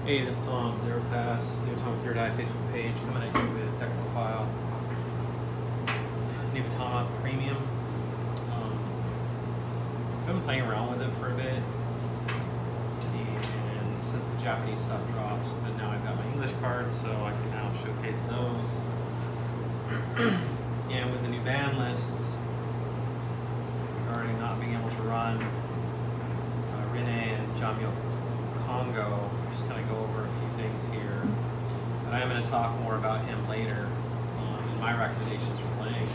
Hey, this is Tom, Zero Pass, New Atomic Third Eye Facebook page, coming at you with deck profile. Nibbitama Premium. I've been playing around with it for a bit, and since the Japanese stuff dropped, but now I've got my English cards, so I can now showcase those. And with the new ban list, regarding not being able to run Rene and Jamio Congo, just kind of go over a few things here. But I am going to talk more about him later in my recommendations for playing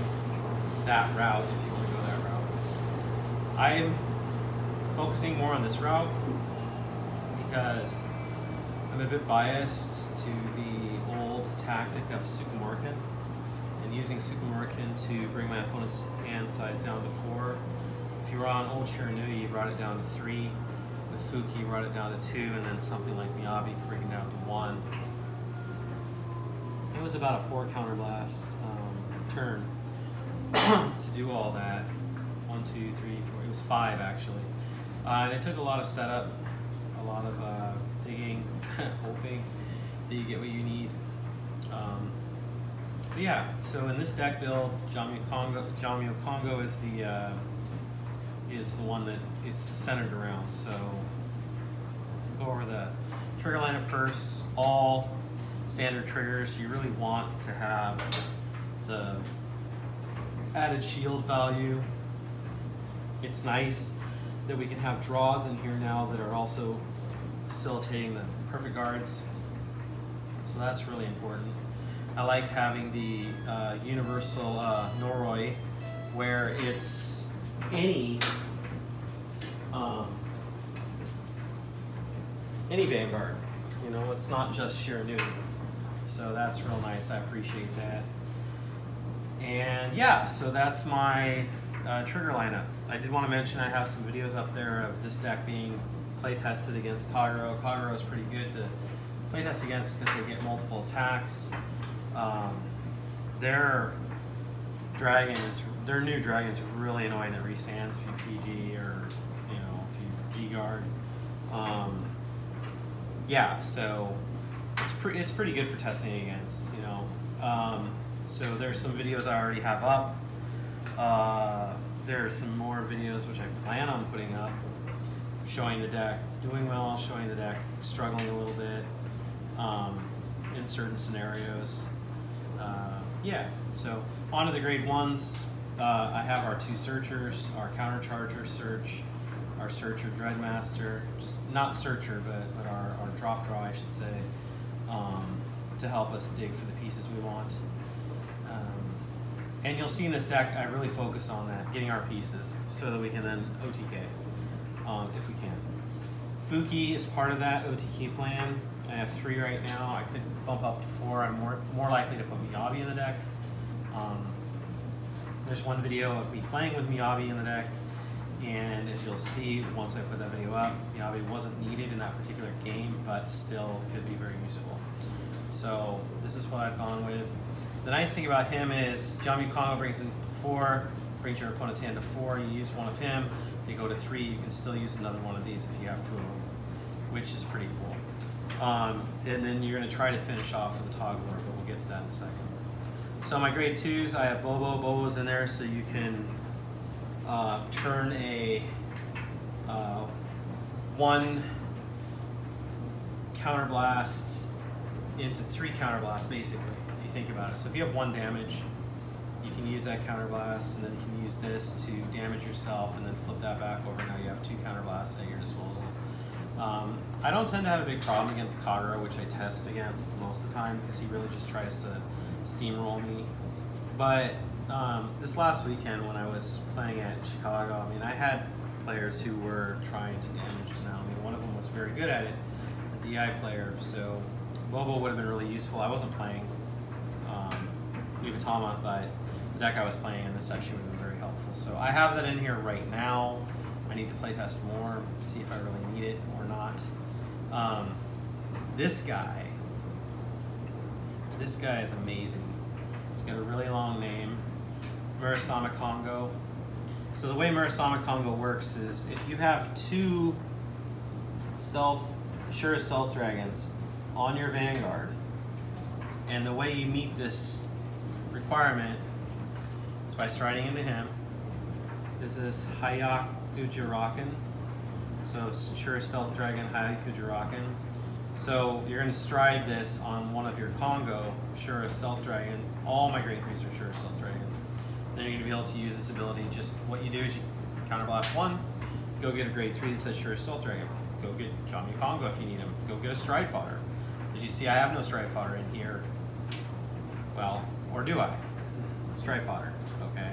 that route, if you want to go that route. I'm focusing more on this route because I'm a bit biased to the old tactic of Sukumorikan and using Sukumorikan to bring my opponent's hand size down to 4. If you were on old Shiranui, you brought it down to 3. With Fuki, you brought it down to 2, and then something like Miyabi could bring it down to 1. It was about a 4 counterblast turn to do all that. 1, 2, 3, 4. It was 5 actually, and it took a lot of setup, a lot of digging, hoping that you get what you need. But yeah, so in this deck build, Jamio Congo is the one that it's centered around. So go over the trigger lineup first. All standard triggers. You really want to have the added shield value. It's nice that we can have draws in here now that are also facilitating the perfect guards. So that's really important. I like having the universal Noroi, where it's any Vanguard. You know, it's not just Shiranui. So that's real nice. I appreciate that. And yeah, so that's my trigger lineup. I did want to mention I have some videos up there of this deck being play tested against Kagero. Kagero is pretty good to play test against because they get multiple attacks. Their new dragon is really annoying to restands if you PG or if you G guard. Yeah, so it's pretty good for testing against, so there's some videos I already have up. There are some more videos which I plan on putting up, showing the deck doing well, showing the deck struggling a little bit in certain scenarios. Yeah, so on to the grade 1s. I have our 2 searchers, our countercharger search, our searcher Dreadmaster, just not searcher, but our drop draw, I should say, to help us dig for the pieces we want. And you'll see in this deck, I really focus on that, getting our pieces, so that we can then OTK, if we can. Fuki is part of that OTK plan. I have 3 right now. I could bump up to 4. I'm more likely to put Miyabi in the deck. There's one video of me playing with Miyabi in the deck, and as you'll see once I put that video up, Miyabi wasn't needed in that particular game, but still could be very useful. So this is what I've gone with. The nice thing about him is Jamio Congo brings in 4, brings your opponent's hand to 4. You use one of him, they go to 3. You can still use another one of these if you have 2 of them, which is pretty cool. And then you're going to try to finish off with a toggler, but we'll get to that in a second. So my grade 2s, I have Bobo. Bobo's in there so you can turn a 1 counterblast into 3 counterblasts, basically, if you think about it. So if you have 1 damage, you can use that counterblast, and then you can use this to damage yourself, and then flip that back over. Now you have 2 counterblasts at your disposal. I don't tend to have a big problem against Kagero, which I test against most of the time, because he really just tries to steamroll me. But this last weekend when I was playing at Chicago, I mean, I had players who were trying to damage Naomi. One of them was very good at it, a DI player, so Bobo would have been really useful. I wasn't playing Nibbitama, but the deck I was playing in this actually would have been very helpful. So I have that in here right now. I need to playtest more, see if I really need it or not. This guy is amazing. He's got a really long name, Murasame Congo. So the way Murasame Congo works is if you have 2 stealth, sure stealth dragons, on your Vanguard. And the way you meet this requirement is by striding into him. This is Hyakujiraken. So Shura Stealth Dragon, Hyakujiraken. So you're going to stride this on one of your Kongo, Shura Stealth Dragon. All my grade 3s are Shura Stealth Dragon. Then you're going to be able to use this ability. Just what you do is you counterblast 1, go get a grade 3 that says Shura Stealth Dragon. Go get Jamyu Kongo if you need him. Go get a Stride Fodder. As you see, I have no Stride Fodder in here. Well, or do I? Stride Fodder, okay.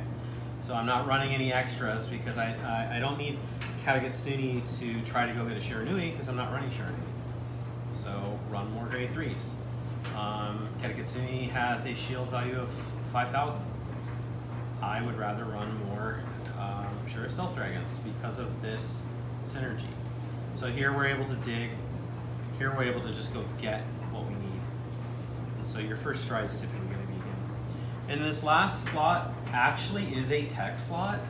So I'm not running any extras because I don't need Katagatsuni to try to go get a Shiranui because I'm not running Shiranui. So run more grade 3s. Katagatsuni has a shield value of 5,000. I would rather run more Shura Stealth Dragons because of this synergy. So here we're able to dig. Here we're able to just go get what we need. And so your first stride is typically going to be him. And this last slot actually is a tech slot.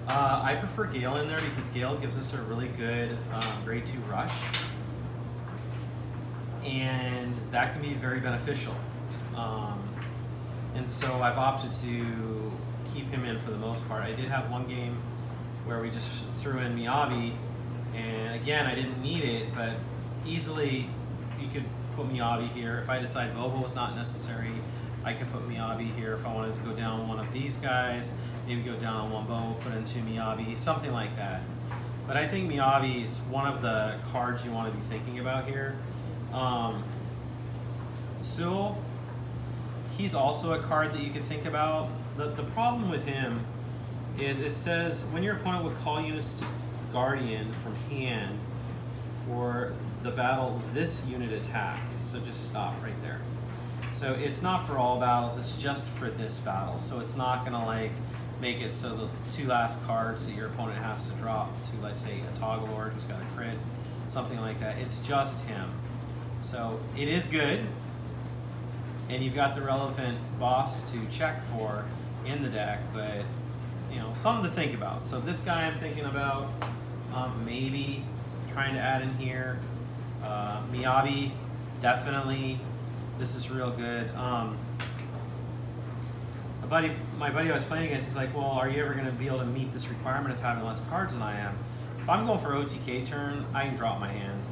I prefer Gale in there because Gale gives us a really good grade 2 rush. And that can be very beneficial. And so I've opted to keep him in for the most part. I did have one game where we just threw in Miyabi, and again, I didn't need it, but easily you could put Miyabi here. If I decide Bobo was not necessary, I could put Miyabi here. If I wanted to go down one of these guys, maybe go down on one Bobo, put in 2 Miyabi, something like that. But I think Miyabi is one of the cards you want to be thinking about here. Suul, he's also a card that you could think about. The problem with him is it says when your opponent would call units to Guardian from hand for the battle this unit attacked. So just stop right there. So it's not for all battles, it's just for this battle. So it's not gonna like make it so those 2 last cards that your opponent has to drop to, let's say, a Toggle Lord who's got a crit, something like that. It's just him. So it is good, and you've got the relevant boss to check for in the deck, but you know, something to think about. So this guy I'm thinking about maybe trying to add in here. Miyabi, definitely. This is real good. My buddy I was playing against, he's like, well, are you ever going to be able to meet this requirement of having less cards than I am? If I'm going for OTK turn, I can drop my hand.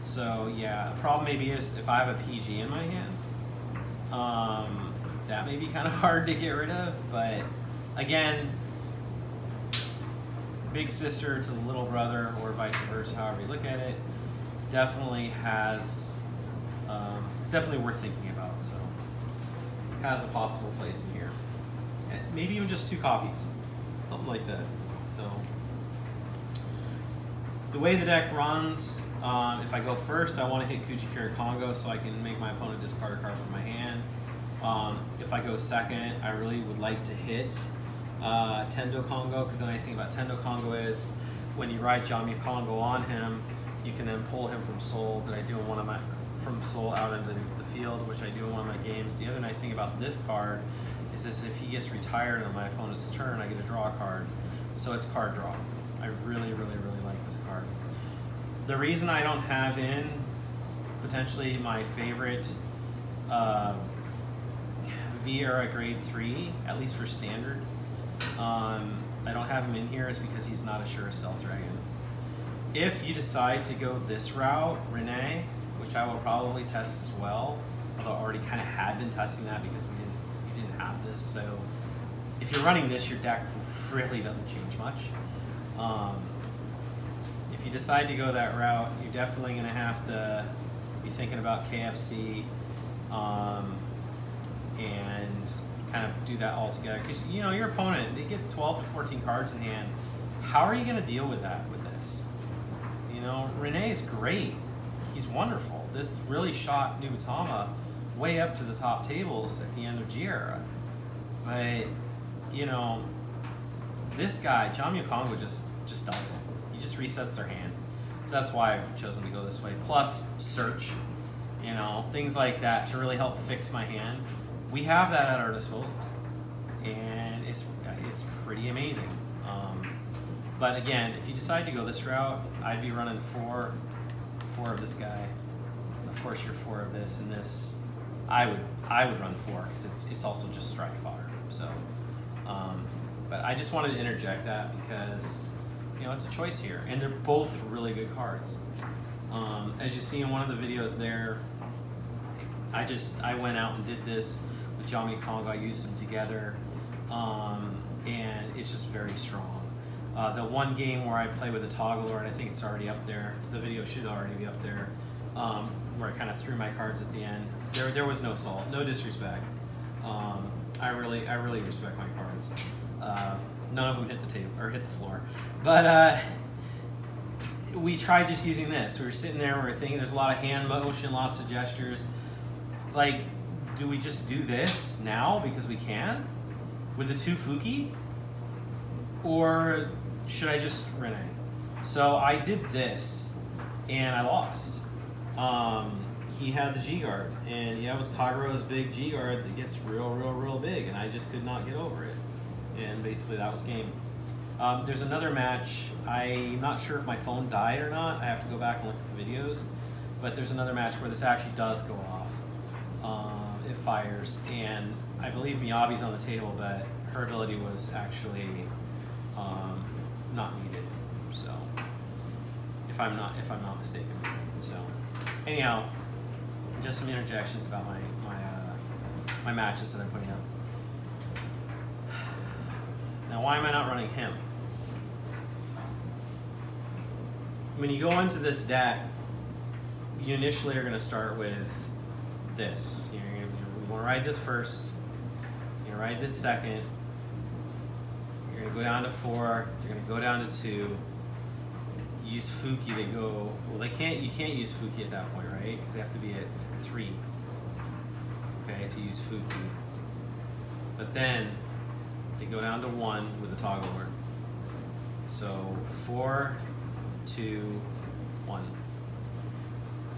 So yeah, the problem maybe is if I have a PG in my hand, that may be kind of hard to get rid of, but again, big sister to the little brother, or vice versa, however you look at it, definitely has, it's definitely worth thinking about, so has a possible place in here. And maybe even just 2 copies, something like that. So the way the deck runs, if I go first, I want to hit Kujikiri Kongo so I can make my opponent discard a card from my hand. If I go second, I really would like to hit Tendo Kongo, because the nice thing about Tendo Kongo is when you ride Jamyu Kongo on him, you can then pull him from Seoul, that I do in one of my, from Seoul out into the field, which I do in one of my games. The other nice thing about this card is this: if he gets retired on my opponent's turn, I get to draw a card. So it's card draw. I really, really, really like this card. The reason I don't have in potentially my favorite V-Era grade 3, at least for standard, I don't have him in here is because he's not a Shura Stealth Dragon. If you decide to go this route, Renee, which I will probably test as well, although I already kind of had been testing that because we didn't have this, so if you're running this, your deck really doesn't change much. If you decide to go that route, you're definitely going to have to be thinking about KFC and kind of do that all together. Because, you know, your opponent, they get 12 to 14 cards in hand. How are you going to deal with that with this? You know, Renee's great. He's wonderful. This really shot Nubatama way up to the top tables at the end of G-Era. But, you know, this guy, Jamyu Kongo, just doesn't. He just resets their hand. So that's why I've chosen to go this way. Plus, search, you know, things like that to really help fix my hand. We have that at our disposal, and it's pretty amazing. But again, if you decide to go this route, I'd be running four 4 of this guy. Of course, you're 4 of this and this. I would run 4 because it's also just strike fodder. So, but I just wanted to interject that because it's a choice here, and they're both really good cards. As you see in one of the videos there, I went out and did this with Jamiyo Kongo. I used them together, and it's just very strong. The one game where I play with a Toggle Lord, I think it's already up there. The video should already be up there, where I kind of threw my cards at the end. There was no salt, no disrespect. I really respect my cards. None of them hit the table or hit the floor, but we tried just using this. We were sitting there, we were thinking there's a lot of hand motion, lots of gestures. It's like, do we just do this now because we can with the 2 Fuki, or should I just Rene? So I did this and I lost. He had the G-Guard, and it was Kagura's big G-Guard that gets real big, and I just could not get over it. And basically that was game. There's another match. I'm not sure if my phone died or not. I have to go back and look at the videos. But there's another match where this actually does go off. It fires, and I believe Miyabi's on the table, but her ability was actually not needed. So, if I'm not mistaken. So, anyhow, just some interjections about my matches that I'm putting up. Now, why am I not running him? When you go into this deck, you initially are going to start with this. You want to ride this first. You're going to ride this second. You're going to go down to 4. You're going to go down to 2. Use Fuki. They go. Well, you can't use Fuki at that point, right? Because they have to be at 3. Okay, to use Fuki. But then they go down to 1 with a Toggle Lord. So 4, 2, 1.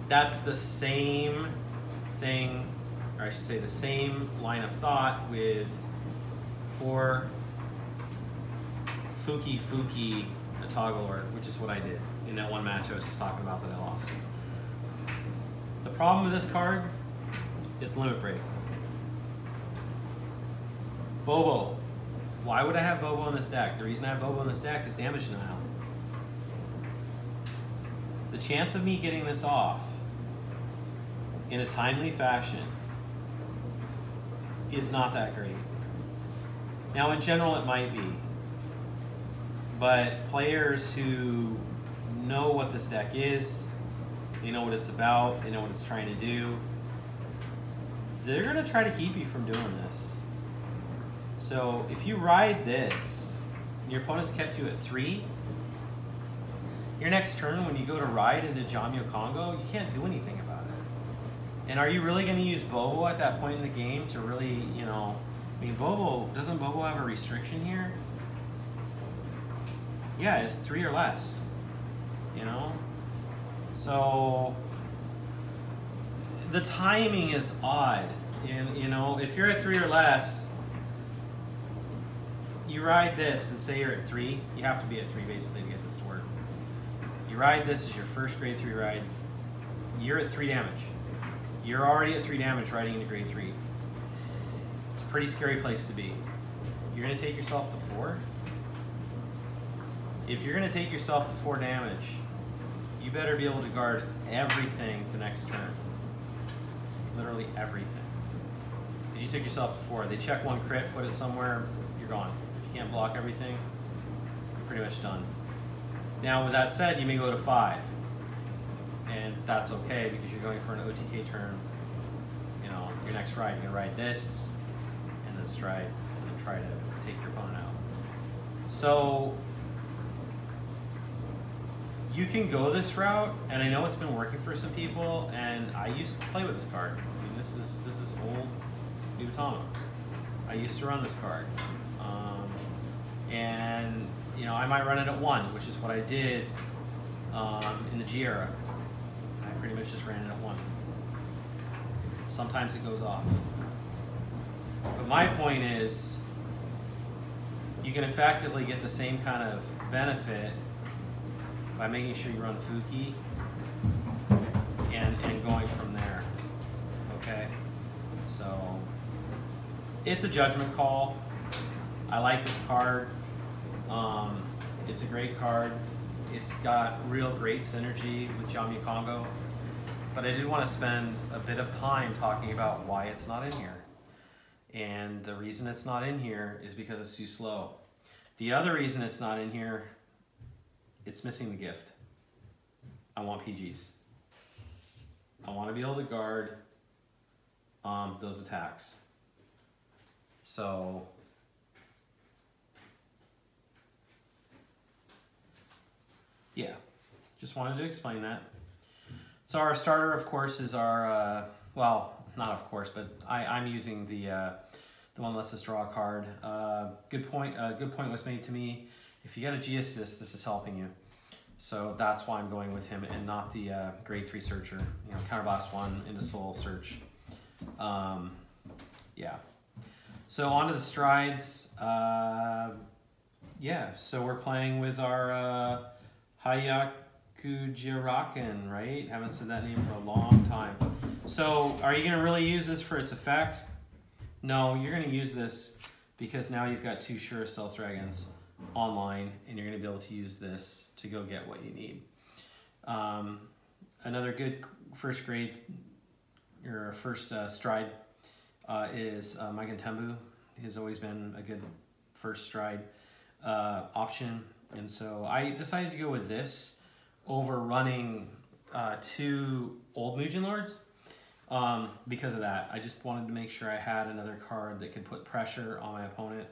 That's the same thing, or I should say the same line of thought with 4 Fuki, a Toggle Lord, which is what I did in that one match I was just talking about that I lost. The problem with this card is Limit Break. Bobo. Why would I have Bobo in this deck? The reason I have Bobo in this deck is damage denial. The chance of me getting this off in a timely fashion is not that great. Now, in general, it might be. But players who know what this deck is, they know what it's about, they know what it's trying to do, they're going to try to keep you from doing this. So if you ride this, and your opponent's kept you at 3, your next turn when you go to ride into Jamiyo Kongo, you can't do anything about it. And are you really going to use Bobo at that point in the game to really, I mean, doesn't Bobo have a restriction here? Yeah, it's 3 or less, So the timing is odd. And, if you're at 3 or less, you ride this and say you're at 3, you have to be at 3 basically to get this to work. You ride this as your first grade 3 ride, you're at 3 damage. You're already at 3 damage riding into grade 3. It's a pretty scary place to be. You're going to take yourself to 4? If you're going to take yourself to 4 damage, you better be able to guard everything the next turn. Literally everything. If you took yourself to 4, they check 1 crit, put it somewhere, you're gone. If you can't block everything, you're pretty much done. Now, with that said, you may go to 5. And that's okay because you're going for an OTK turn. Your next ride, you're going to ride this, and then stride, and then try to take your opponent out. So, you can go this route, and I know it's been working for some people, and I used to play with this card. I mean, this is old Nutama. I used to run this card. And, I might run it at 1, which is what I did in the G era. I pretty much just ran it at 1. Sometimes it goes off. But my point is, you can effectively get the same kind of benefit by making sure you run Fuki going from there. Okay, so it's a judgment call. I like this card. It's a great card. It's got real great synergy with Jamyu Kongo, but I did want to spend a bit of time talking about why it's not in here. And the reason it's not in here is because it's too slow. The other reason it's not in here, it's missing the gift. I want PGs. I want to be able to guard those attacks. So yeah, just wanted to explain that. So our starter, of course, is our, well, not of course, but I'm using the one lets us draw a card. Good point was made to me. If you get a G-Assist, this is helping you. So that's why I'm going with him and not the grade 3 searcher. You know, counterblast 1 into soul search. Yeah. So on to the strides. Yeah, so we're playing with our Hyakujiraken, right? Haven't said that name for a long time. So are you going to really use this for its effect? No, you're going to use this because now you've got 2 Sure Stealth Dragons online, and you're going to be able to use this to go get what you need. Another good first grade, or first stride is Maigen Tembu. He's always been a good first stride option, and so I decided to go with this over running 2 old Mugen Lords because of that. I just wanted to make sure I had another card that could put pressure on my opponent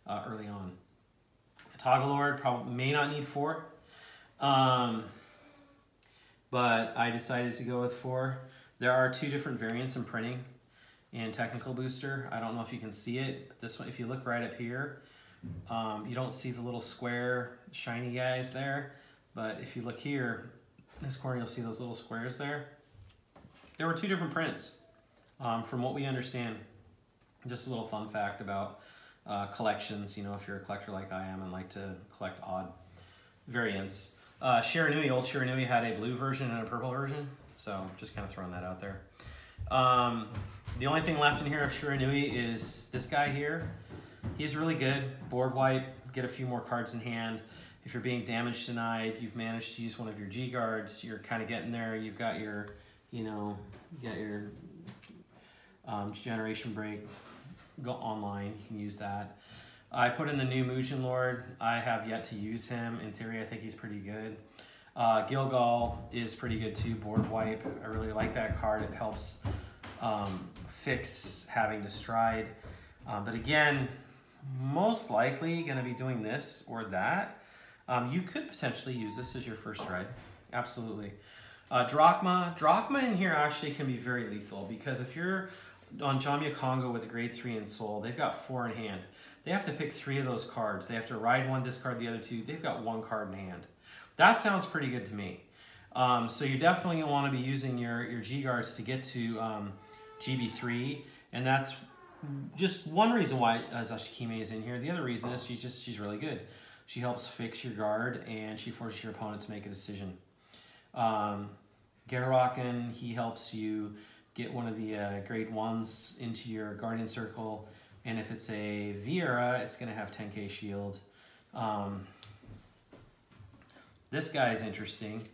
early on. Toggle Lord probably may not need 4, but I decided to go with 4. There are 2 different variants in printing and Technical Booster. I don't know if you can see it, but this one, if you look right up here, you don't see the little square shiny guys there, but if you look here, in this corner, you'll see those little squares there. There were 2 different prints, from what we understand. Just a little fun fact about collections, you know, if you're a collector like I am and like to collect odd variants. Shiranui, old Shiranui had a blue version and a purple version, so just kind of throwing that out there. The only thing left in here of Shiranui is this guy here. He's really good. Board wipe, get a few more cards in hand. If you're being damage denied, you've managed to use one of your G guards, you're kind of getting there. You've got your, you know, you got your generation break. Go online, you can use that. I put in the new Mugen Lord. I have yet to use him. In theory, I think he's pretty good. Gilgal is pretty good too, board wipe. I really like that card. It helps fix having to stride. But again, most likely gonna be doing this or that. You could potentially use this as your first stride, absolutely. Drachma in here actually can be very lethal because if you're on Jamyu Kongo with a grade 3 in soul, they've got 4 in hand. They have to pick 3 of those cards. They have to ride 1, discard the other 2. They've got 1 card in hand. That sounds pretty good to me. So you're definitely going to want to be using your G guards to get to GB3, and that's just one reason why Zashikime is in here. The other reason is she's really good. She helps fix your guard, and she forces your opponent to make a decision. Garaken, he helps you get one of the grade 1s into your Guardian Circle, and if it's a Viera, it's going to have 10k shield. This guy is interesting.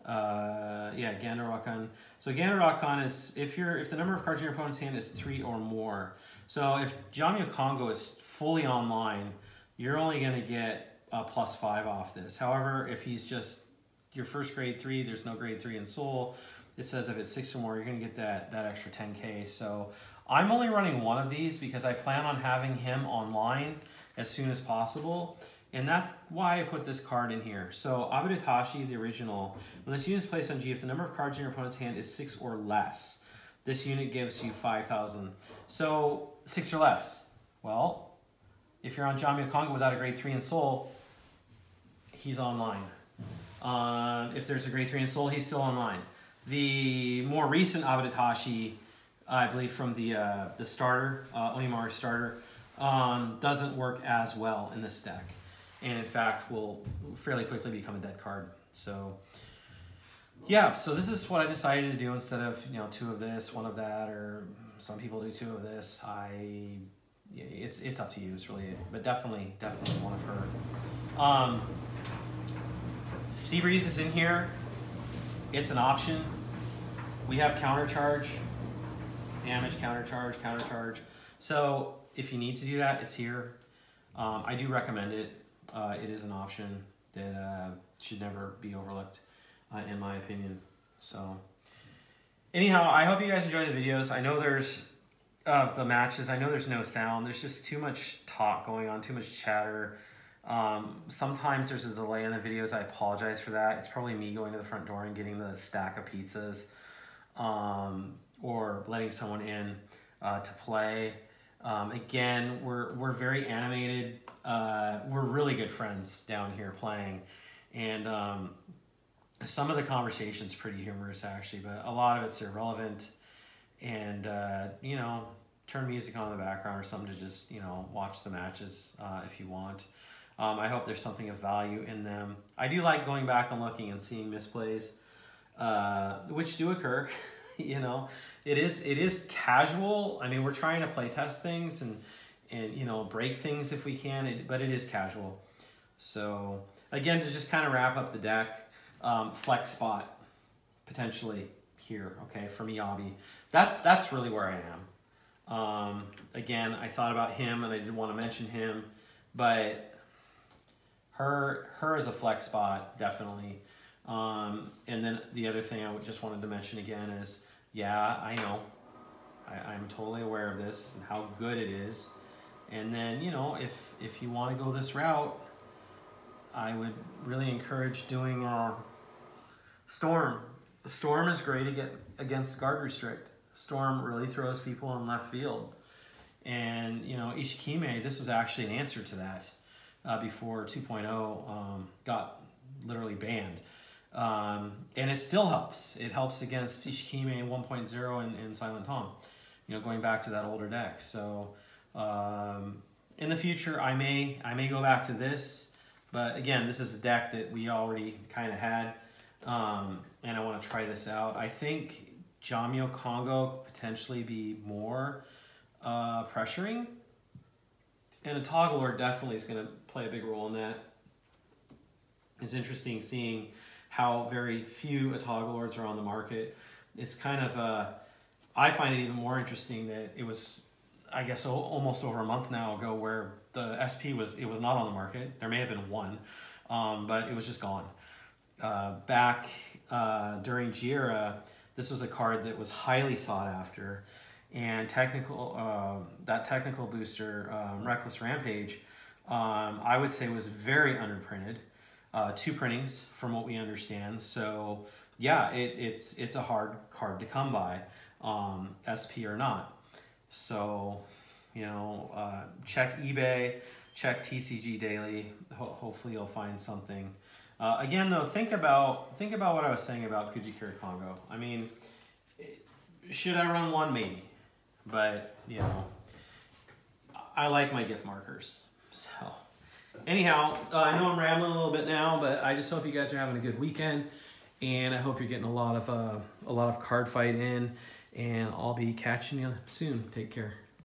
Yeah, Gandarakan. So Gandarakan is if the number of cards in your opponent's hand is 3 or more. So if Jamyu Kongo is fully online, you're only going to get a +5 off this. However, if he's just your first grade 3, there's no grade 3 in soul. It says if it's 6 or more, you're going to get that extra 10k. So I'm only running 1 of these because I plan on having him online as soon as possible. And that's why I put this card in here. So Aburitashi, the original, when this unit is placed on G, if the number of cards in your opponent's hand is 6 or less, this unit gives you 5,000. So 6 or less. Well, if you're on Jamyu Kongo without a grade 3 in soul, he's online. If there's a grade 3 in soul, he's still online. The more recent Aburitashi, I believe from the starter, Onimaru starter, doesn't work as well in this deck. And in fact, will fairly quickly become a dead card. So yeah, so this is what I decided to do instead of, 2 of this, 1 of that, or some people do 2 of this. It's up to you. It's really, but definitely 1 of her. Seabreeze is in here. It's an option. We have countercharge, damage, countercharge. So if you need to do that, it's here. I do recommend it. It is an option that should never be overlooked, in my opinion. So anyhow, I hope you guys enjoy the videos. I know there's the matches. I know there's no sound. There's just too much talk going on, too much chatter. Sometimes there's a delay in the videos. I apologize for that. It's probably me going to the front door and getting the stack of pizzas, or letting someone in to play. Again, we're very animated. We're really good friends down here playing, and some of the conversation's pretty humorous actually, but a lot of it's irrelevant. And turn music on in the background or something to just watch the matches if you want. I hope there's something of value in them. I do like going back and looking and seeing misplays, which do occur. It is casual. I mean, we're trying to play test things and break things if we can, but it is casual. So again, to just kind of wrap up the deck, flex spot potentially here, okay, for Miyabi. That's really where I am. Again, I thought about him and I did want to mention him, but her as a flex spot, definitely. And then the other thing I just wanted to mention again is, yeah, I know. I'm totally aware of this and how good it is. And then, if you want to go this route, I would really encourage doing Storm. Storm is great against guard restrict. Storm really throws people in left field. And, Ishikime, this was actually an answer to that before 2.0 got literally banned. And it still helps. It helps against Ishikime 1.0 and Silent Tom, going back to that older deck. So in the future, I may go back to this. But again, this is a deck that we already kind of had. And I want to try this out. I think Jamio Kongo potentially be more pressuring, and a Toggle Lord definitely is going to play a big role in that. It's interesting seeing how very few Toggle Lords are on the market. It's kind of I find it even more interesting that it was, I guess, almost over a month now ago where the SP was not on the market. There may have been one, but it was just gone. Back during Jira, this was a card that was highly sought after, and that technical booster, Reckless Rampage, I would say was very underprinted. 2 printings from what we understand. So yeah, it's a hard card to come by, SP or not. So check eBay, check TCG Daily. Hopefully you'll find something. Again, though, think about what I was saying about Kujikira Kongo. I mean, should I run 1? Maybe, but I like my gift markers. So anyhow, I know I'm rambling a little bit now, but I just hope you guys are having a good weekend, and I hope you're getting a lot of card fight in, and I'll be catching you soon. Take care.